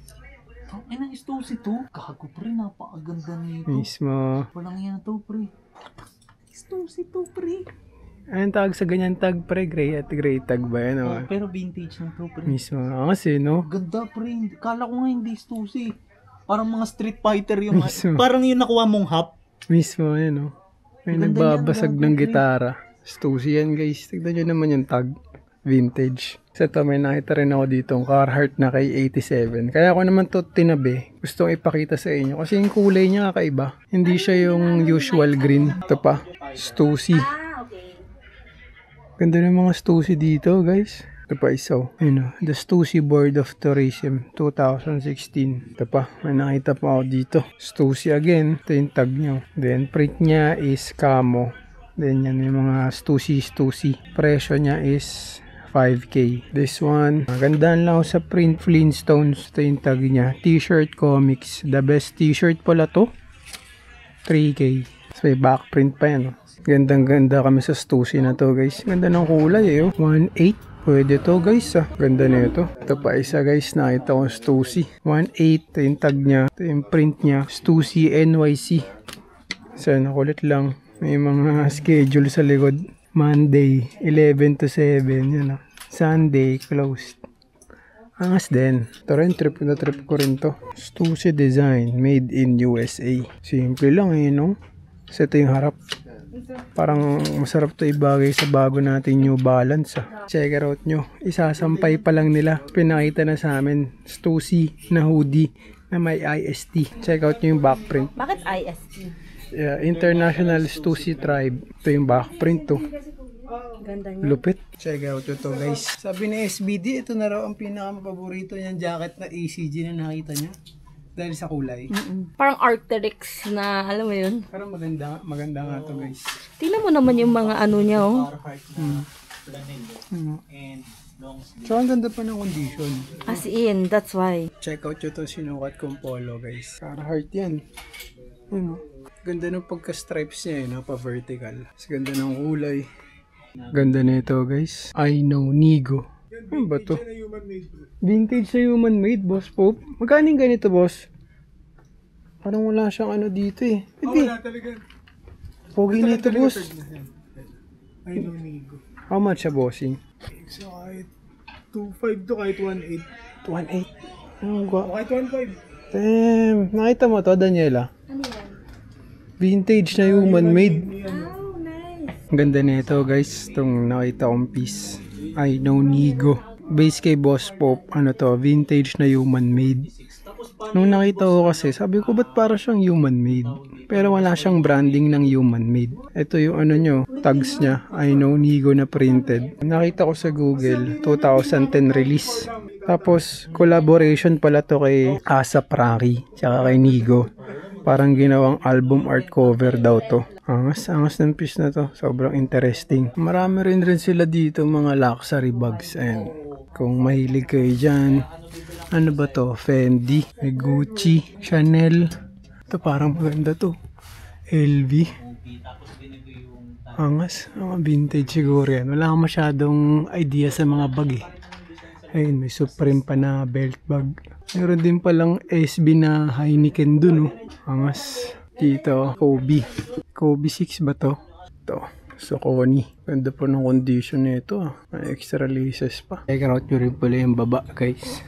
Ay, nang Stussy to. Gago, pre. Napakaganda nito. Mismo. Walang yan to, pre. Stussy to, pre. Anong tawag sa ganyan tag pre? Gray at gray tag ba yan? Oh, pero vintage na to, pre. Mismo. Kasi no? Ganda, pre. Kala ko nga hindi Stussy. Parang mga Street Fighter yung... Mismo. Parang yung nakuha mong hap. Mismo yan no? May Ganda nagbabasag yan, ng pre. gitara. Stussy yan guys. Tignan nyo naman yung tag. Vintage. Sa ito may nakita rin ako dito ang Carhartt na kay 87. Kaya ako naman to tinabi. Gusto kong ipakita sa inyo. Kasi yung kulay niya kakaiba. Hindi siya yung usual green. Ito pa. Stussy. Ganda ng mga Stussy dito guys. Ito pa isa. Ayun, the Stussy Board of Tourism 2016. Ito pa. May nakita pa ako dito. Stussy again. Ito yung tag nyo. Then print niya is camo. Then yan yung mga Stussy. Presyo niya is 5K. This one, magandaan lang ako sa print. Flintstones. Ito yung tag niya. T-shirt comics. The best t-shirt pala to. 3K. So may back print pa yan. Gandang ganda kami sa Stussy na to guys. Ganda ng kulay eh. 1.8. Pwede to guys ah. Ganda na ito. Ito pa isa guys. Nakita ko Stussy. 1.8. Ito yung tag niya. Ito yung print niya. Stussy NYC. So nakulit lang. May mga schedule sa likod. Monday, 11 to 7. Yun, Sunday, closed. Angas din. Ito rin, trip ko rin to. Stussy design, made in USA. Simple lang no? Kasi ito yung harap. Parang masarap to ibagay sa bago natin New Balance. Check it out nyo. Isasampay pa lang nila. Pinakita na sa amin. Stussy na hoodie na may IST. Check out nyo yung backprint. Bakit IST? International Stussy Tribe. Ito yung backprint to. Ganda niya. Lupit. Check out ito guys. Sabi ni SBD, ito na raw ang pinaka-paborito niyang jacket na ACG na nakita niya. Dahil sa kulay. Parang Arc'teryx na, alam mo yun? Parang maganda nga to guys. Tingnan mo naman yung mga ano niya, oh. So ang ganda pa ng condition. As in, that's why. Check out ito sinukat kong polo guys. Carhartt yan. Ganda ng pagka-stripes niya pa-vertical. Mas ganda ng kulay. Ganda nito guys. I know Nigo. Ano ba to? Vintage na human made, boss Pope. Magkano yung ganito, boss? Parang wala siyang ano dito eh. Wala talaga. Pogi na ito, boss. I know Nigo. How much siya, bossing? So kahit 2.5 to kahit 1.8. 1.8. Ano ba? Kahit 1.5. Damn. Nakita mo to, Daniela? Ano yan? Vintage na human made. Oh, nice. Ang ganda nito guys. Itong nakita kong piece. I know Nigo. Base kay Boss Pope. Ano to? Vintage na human made. Nung nakita ko kasi, sabi ko ba't para siyang human made? Pero wala siyang branding ng human made. Ito yung ano nyo, tags niya. I know Nigo na printed. Nakita ko sa Google, 2010 release. Tapos, collaboration pala to kay Asap Rocky. Tsaka kay Nigo. Parang ginawang album art cover daw to. Angas ng piece na to. Sobrang interesting. Marami rin sila dito mga luxury bags. Ayan. Kung mahilig kayo dyan. Ano ba to? Fendi, may Gucci, Chanel. Ito parang maganda to. LV. Angas. Mga vintage siguro yan. Wala akong masyadong idea sa mga bag eh. Ayun, may Supreme pa na belt bag. Meron din palang SB na Heineken dun, oh. Angas. Dito, Kobe. Kobe 6 ba to? Ito. Saucony. Ganda po ng condition nito, ah. May extra laces pa. Check out nyo rin pala yung baba, guys.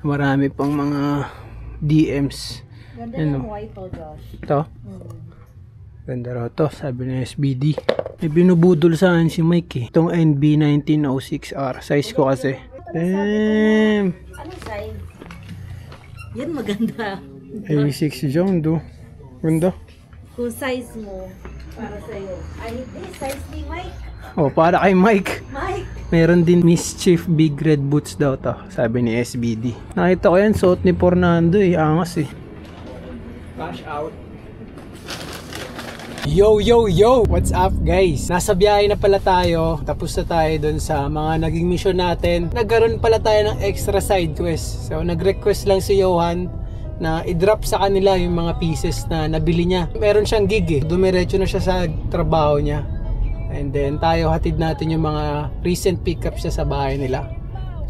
Marami pang mga DMs. Ganda ano? ng white, oh, Josh. Ito? Ganda raw to, sabi ng SBD. May binubudol sa akin si Mike eh. Itong NB1906R. Size ko kasi. Damn! Anong size? Yan maganda. A6 John do. Ganda. Kung size mo, para sa'yo. Ay, hindi. Size ni Mike. Oh, para kay Mike. Mike! Meron din Mischief Big Red Boots daw to. Sabi ni SBD. Nakita ko yan. Suot ni Fernando eh. Angas eh. Cash out. Yo! What's up guys? Nasa biyahe na pala tayo. Tapos na tayo dun sa mga naging mission natin. Nagkaroon pala tayo ng extra side quest. So nag-request lang si Johan na i-drop sa kanila yung mga pieces na nabili niya. Meron siyang gig eh. Dumiretso na siya sa trabaho niya. And then tayo hatid natin yung mga recent pickups niya sa bahay nila.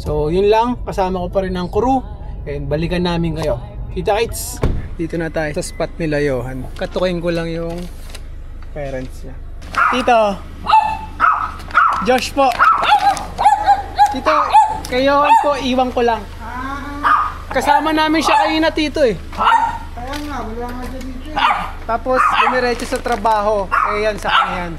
So yun lang. Kasama ko pa rin ang crew. And balikan namin kayo. Kita-kits! Dito na tayo sa spot nila Johan. Katukin ko lang yung parents niya. Tito! Josh po! Tito, kayo po, iwan ko lang. Kasama namin siya kanina, Tito eh. Kaya nga, wala nga dyan dito. Tapos, dumiretso sa trabaho. Eh yan, sa kanya yan.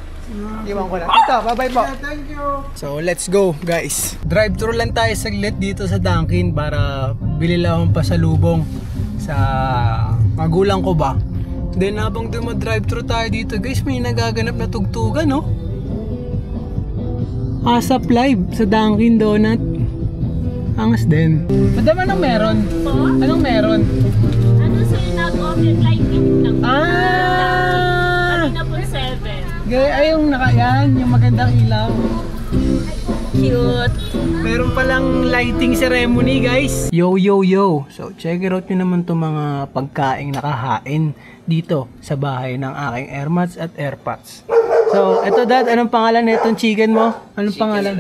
Iwan ko lang. Tito, bye-bye po. Thank you. So, let's go guys. Drive-thru lang tayo saglit dito sa Dunkin para bili lang akong pasalubong sa magulang ko ba. Then habang dumadrive-thru tayo dito guys, may nagaganap na tugtugan, no? ASAP Live sa Dunkin Donut. Angas din. Madam, anong meron? Anong meron? Ano sa'yo nag-offer lighting lang? Ah! Kanina po 7. Gaya, ay yung nakayan, yung magandang ilaw. Cute. Meron palang lighting ceremony guys. Yo! So check it out nyo naman itong mga pagkaing nakahain dito sa bahay ng aking airmats at airpods. So eto dad, anong pangalan na itong chicken mo? Anong pangalan?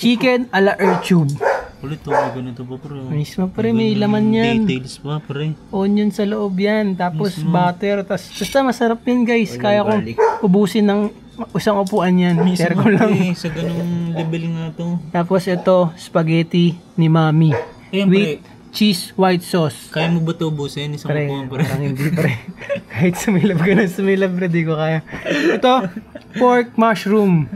Chicken ala Earthtube. Ulit to, may ganito pa pre. Mismo pre, may laman yan. Details pa pre. Onion sa loob yan. Tapos butter. Basta masarap yan guys. Kaya kong ubusin ng isang upuan yan. Share ko lang. Sa ganung level nga to. Tapos ito, spaghetti ni Mami. Ayan, With cheese white sauce. Kaya mo ba ito ubusin? Isang Pre, upuan pre. parang hindi pre. Kahit sumilab ka na sumilab pre, di ko kaya. Ito, pork mushroom.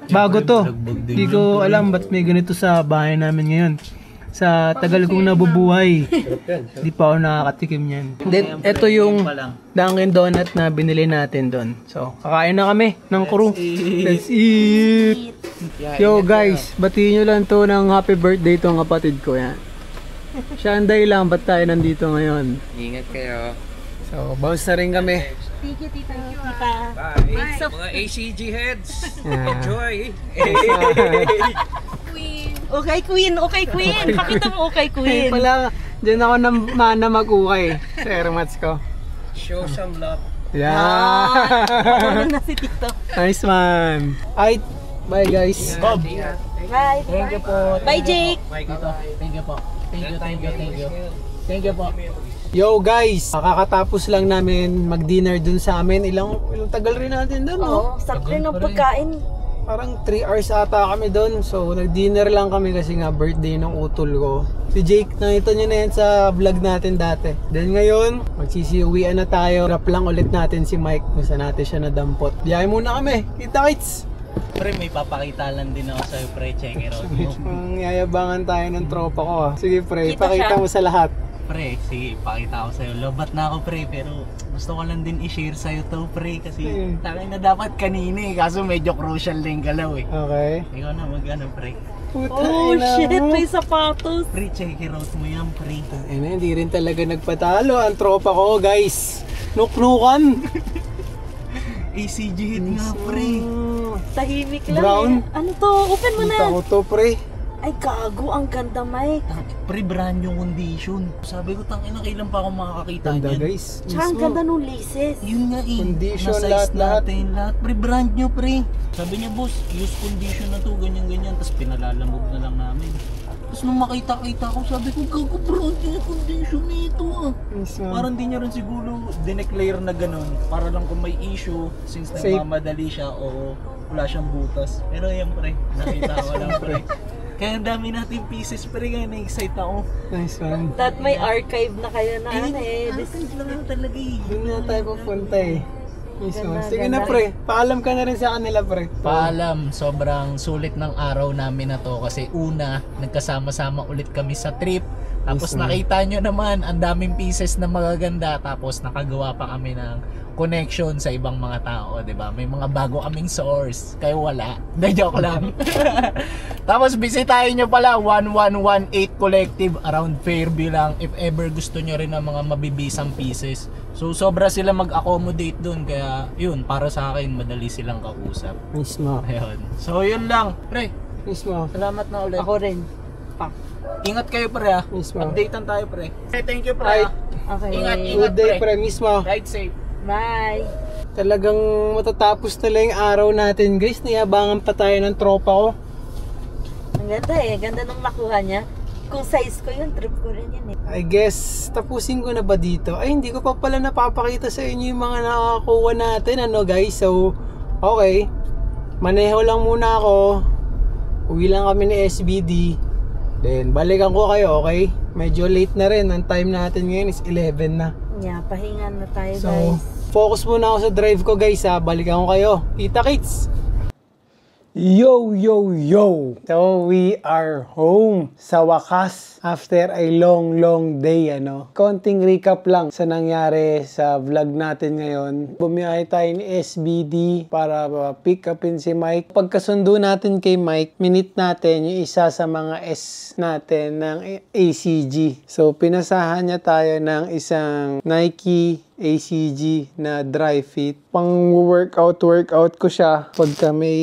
Bago to. Di ko alam ba't may ganito sa bahay namin ngayon. Sa tagal kong nabubuhay, di pa ako nakakatikim yan. Then, ito yung Dunkin Donut na binili natin doon. So, kakain na kami ng crew. Let's eat! Yo guys, batiin nyo lang to ng happy birthday tong kapatid ko yan. Siya ang dahilan ba't tayo nandito ngayon. Ingat kayo. So, bounce na rin kami. Thank you, tita. Tita. Bye. Mga ACG heads. Enjoy. Okay, Queen. Okay, Queen. Pakita mo, okay, Ayun Queen. pala, dyan ako na mana mag-ukay sa airmats ko. Show some love. Yeah! Ano na si Tito? Nice man. Alright, bye guys. Bob, Bye. thank you po. Bye, Jake. Dito, thank you po. Thank you. Thank you po. Yo guys, kakatapos lang namin mag-dinner dun sa amin. Ilang tagal rin natin dun, no? Oo, sakto rin ng pagkain. Parang 3 hours ata kami dun. So, nag-dinner lang kami kasi nga birthday ng utol ko. Si Jake, nakita nyo na yan sa vlog natin dati. Then ngayon, magsisiuwian na tayo. Rap lang ulit natin si Mike kung saan natin siya nadampot. Biyahe muna kami. Kita-kits! Pre, may papakita lang din ako sa'yo pre. Check it out mo. Ang yayabangan tayo ng tropa ko ah. Sige pre, Kita pakita siya. mo sa lahat. Pre, sige, pakita ko sa'yo. Lobat na ako pre, pero gusto ko lang din i-share sa'yo to pre. Kasi takay na dapat kanina eh. Kaso medyo crucial din galaw eh. Okay. Ikaw na mag-ano pre. Puta, Oh, ina shit. mo. May sapatos. Pre, check it out mo yan pre. Hindi rin talaga nagpatalo ang tropa ko guys. Nuknukan. ACG hit nga pre. Tahimik lang Brown? eh. Ano to? Open mo Kita na. ko to pre. Ay, gago. Ang ganda, Mike. Pre, brand yung condition. Sabi ko, tangina, kailan pa ako makakakita Ganda niyan? guys. Tsaka ang ganda nung laces. Yun nga eh. Condition, Na-size lahat-lahat. natin, lahat. Pre, brand nyo pre. Sabi niya, boss, use condition na to, ganyan-ganyan. Tapos pinalalamog na lang namin. Tapos nung makita-kita ko, sabi ko, gago brand yung condition nito ah. Parang di niya rin siguro dineclare na ganun. Para lang kung may issue, since Safe. nagmamadali siya o wala siyang butas. Pero yan pre, nakita ko lang pre. Kaya ang dami natin pieces pre, kaya na-excite ako. Nice one. That may archive na kayo na ano eh. Archive lang talaga eh. Doon na tayo pupunta eh. Nice one. Ganda, Sige ganda. na pre. Paalam ka na rin sa kanila pre. Paalam, sobrang sulit ng araw namin na to kasi una, nagkasama-sama ulit kami sa trip. Tapos Yes, ma'am. nakita nyo naman ang daming pieces na magaganda. Tapos nakagawa pa kami ng connection sa ibang mga tao, 'di ba? May mga bago kaming source, kayo wala. Hindi, joke lang. Tapos bisitahin nyo pala 1118 Collective around Fairview lang if ever gusto nyo rin ng mga mabibisang pieces. So sobra sila mag-accommodate dun, kaya yun, para sa akin madali silang kausap. Nice mo. Ayun. So yun lang, pre. Nice mo. Salamat na ulit. Ako rin. Ingat kayo pre ha. Yes, ma'am. Updatean tayo pre. Thank you Right. pre. Okay. Ingat. Good day pre. Miss mo. Ride safe. Bye. Talagang matatapos na lang yung araw natin guys. Nayabangan pa tayo ng tropa ko. Ang ganda eh. Ganda nung nakuha niya. Kung size ko yun, trip ko rin yun eh. I guess, tapusin ko na ba dito? Ay, hindi ko pa pala napapakita sa inyo yung mga nakakuha natin, ano guys. So, okay. Maneho lang muna ako. Uwi lang kami ni SBD. Then, balikan ko kayo, okay? Medyo late na rin. Ang time natin ngayon is 11 na. Yeah, pahingan na tayo So, guys. focus muna ako sa drive ko guys ha. Balikan ko kayo. Kita kits! Yo, yo, yo! So, we are home sa wakas after a long, long day, ano. Konting recap lang sa nangyari sa vlog natin ngayon. Bumiyahe tayo ni SBD para pick upin si Mike. Pagkasundo natin kay Mike, minute natin yung isa sa mga S natin ng ACG. So, pinasahan niya tayo ng isang Nike ACG na dry fit. Pang workout ko siya pagka may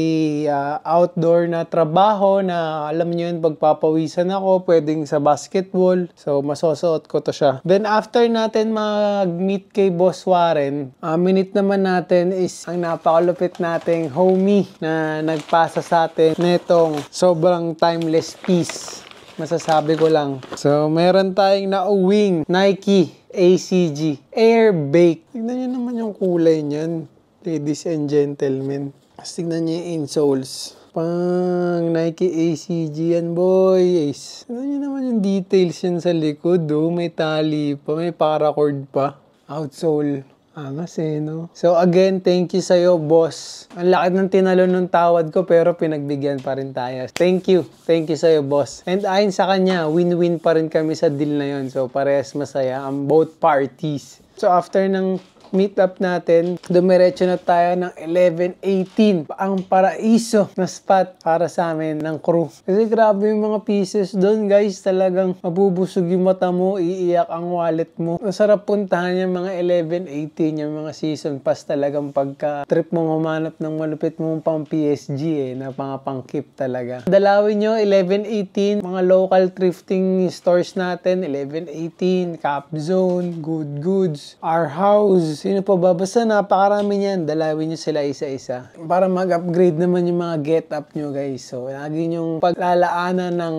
outdoor na trabaho na alam niyo yun, pagpapawisan ako, pwedeng sa basketball. So, masusuot ko to siya. Then, after natin mag-meet kay Boss Warren, minute naman natin is ang napakalupit nating homie na nagpasa sa atin netong sobrang timeless piece. Masasabi ko lang. So, meron tayong nauwing Nike ACG Air Bake. Tignan nyo naman yung kulay niyan, ladies and gentlemen. Tignan niyo yung insoles. Pang Nike ACG yan, boys. Tignan niyo naman yung details yan sa likod, oh. May tali pa, may paracord pa. Outsole. Angas no? So again, thank you sa'yo, boss. Ang laki ng tinalon ng tawad ko pero pinagbigyan pa rin tayo. Thank you. Thank you sa'yo, boss. And ayon sa kanya, win-win pa rin kami sa deal na yon. So parehas masaya ang both parties. So after ng meet up natin, dumiretso na tayo ng 11:18. Ang paraiso na spot para sa amin ng crew. Kasi grabe yung mga pieces doon, guys. Talagang mabubusog yung mata mo, iiyak ang wallet mo. Masarap puntahan yung mga 11:18, yung mga season pass talagang pagka trip mo humanap ng malupit mong pang PSG na pang-keep talaga. Dalawin nyo, 11:18, mga local thrifting stores natin, 11:18, Cap Zone, Good Goods, Our House, sino pa ba? Basta napakarami niyan. Dalawin nyo sila isa-isa. Para mag-upgrade naman yung mga get-up nyo, guys. So, lagi nyong paglalaanan ng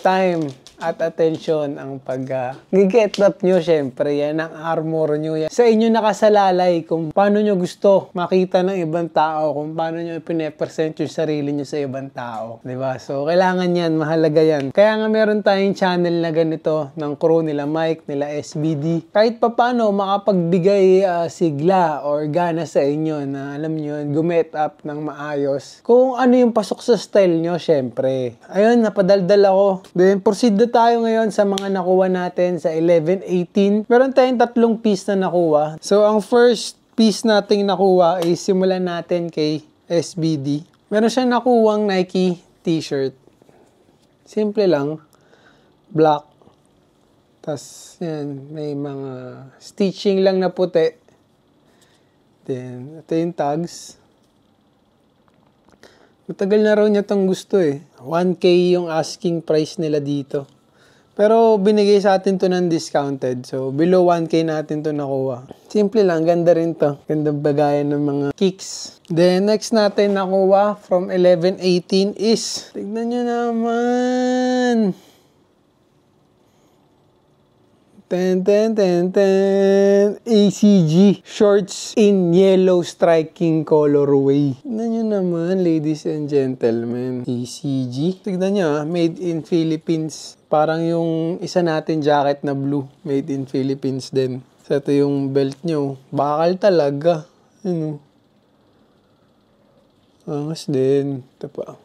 time at attention ang pag-get up nyo, syempre. Yan ang armor nyo. Yan. Sa inyo nakasalalay kung paano nyo gusto makita ng ibang tao, kung paano nyo pine-present yung sarili nyo sa ibang tao. Diba? So, kailangan yan. Mahalaga yan. Kaya nga meron tayong channel na ganito ng crew nila Mike, nila SBD. Kahit pa paano makapagbigay sigla or gana sa inyo na alam nyo, gumet up ng maayos. Kung ano yung pasok sa style nyo, syempre. Ayun, napadaldal ako. Then, proceed na tayo ngayon sa mga nakuha natin sa 11:18. Meron tayong 3 piece na nakuha. So, ang first piece nating nakuha ay simulan natin kay SBD. Meron siyang nakuwang Nike t-shirt. Simple lang. Black. Tas, yan, may mga stitching lang na puti. Then, ito yung tags. Matagal na raw niya itong gusto eh. 1K yung asking price nila dito. Pero binigay sa atin to ng discounted. So, below 1K natin to nakuha. Simple lang, ganda rin to. Gandang bagayan ng mga kicks. Then, next natin nakuha from 11:18 is, tignan nyo naman. ACG shorts in yellow striking colorway. Tignan nyo naman, ladies and gentlemen. ACG. Tignan nyo, made in Philippines. Parang yung isa natin jacket na blue, made in Philippines din. So, ito yung belt nyo. Bakal talaga. Ano? Angas din. Ito pa.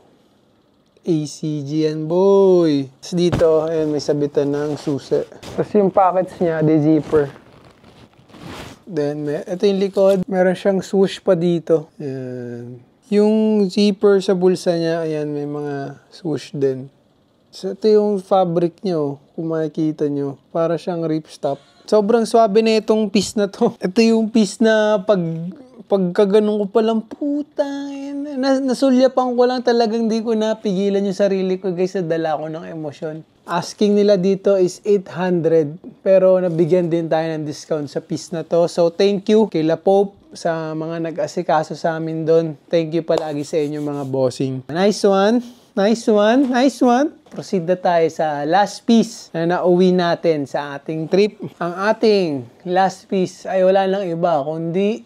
ACG yan, boy. Tapos dito, ayan, may sabitan ng susi. Tapos yung pockets niya, the zipper. Then, ito yung likod. Meron siyang swoosh pa dito. Ayan. Yung zipper sa bulsa niya, ayan, may mga swoosh din. So, ito yung fabric nyo, kung makikita nyo. Para siyang ripstop. Sobrang swabe na itong piece na to. Ito yung piece na pagkaganon ko palang puta. Nasulyapan ko lang, talagang di ko napigilan yung sarili ko, guys, sa dala ko ng emosyon. Asking nila dito is 800. Pero nabigyan din tayo ng discount sa piece na to. So, thank you kay La Pope sa mga nag-asikaso sa amin doon. Thank you palagi sa inyo mga bossing. Nice one. Nice one, nice one. Proceed na tayo sa last piece na nauwi natin sa ating trip. Ang ating last piece ay wala lang iba kundi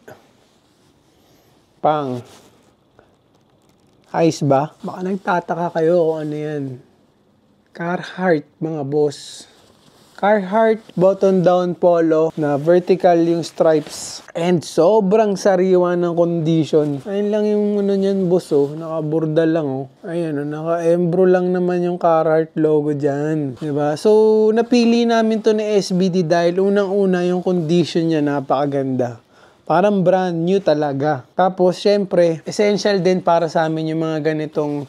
pang ice ba? Baka nagtataka kayo kung ano yan. Carhartt mga boss. Carhartt button-down polo na vertical yung stripes. And sobrang sariwa ng condition. Ayun lang yung ano niyan, boss, oh. Nakaburda lang, oh. Ayan, oh. Naka-embro lang naman yung Carhartt logo dyan. Diba? So, napili namin to ni SBD dahil unang-una yung condition niya napakaganda. Parang brand new talaga. Tapos, syempre, essential din para sa amin yung mga ganitong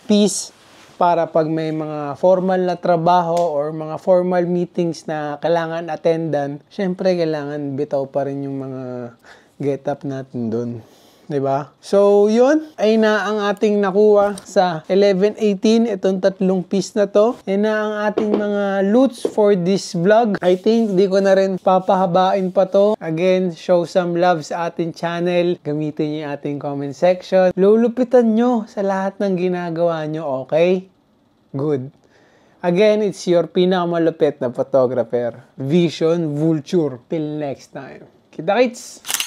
piece para pag may mga formal na trabaho or mga formal meetings na kailangan attendan, syempre kailangan bitaw pa rin yung mga get-up natin dun. Diba? So, yun ay na ang ating nakuha sa 11:18. Itong 3 piece na to. Yan na ang ating mga loots for this vlog. I think di ko na rin papahabain pa to. Again, show some love sa ating channel. Gamitin niyo yung ating comment section. Lulupitan nyo sa lahat ng ginagawa nyo, okay? Good. Again, it's your pinakamalupit na photographer, Vision Vulture. Till next time. Kita-kits!